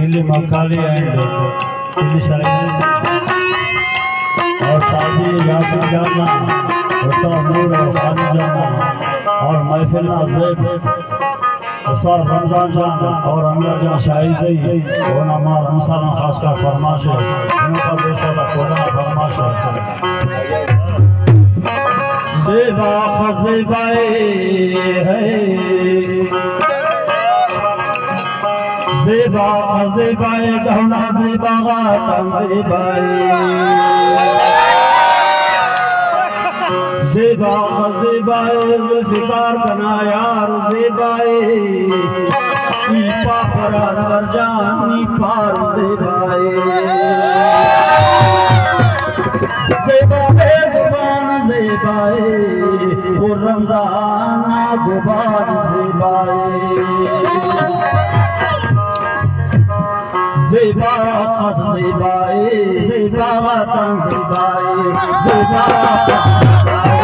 Chili Makali and Chili Shahin और शादी यासिन जाना उस्ताद नूर और खानी जाना और महफिल नाज़ेब उस्ताद रमजान जाना और अंदर जान शाहिद है वो नमाज अंसार खास का फरमाश है उनका दोस्तों का कोड़ा फरमाश है ज़ेबा ख़ज़ेबाए है ज़ेबा ख़ज़ेबाए गहना ज़ेबा गातम ज़ेबाए ज़ेबा ख़ज़ेबाए ज़ुल्फ़िकार कना यार ज़ेबाए ई पापर अनवर जान ई पार ज़ेबाए ज़ेबा बेज़ुबान ज़ेबाए वो रमज़ान गुबार ज़ेबाए ज़ेबा ख़ज़ेबाए ज़ेबा वतन ज़ेबाए ज़ेबा और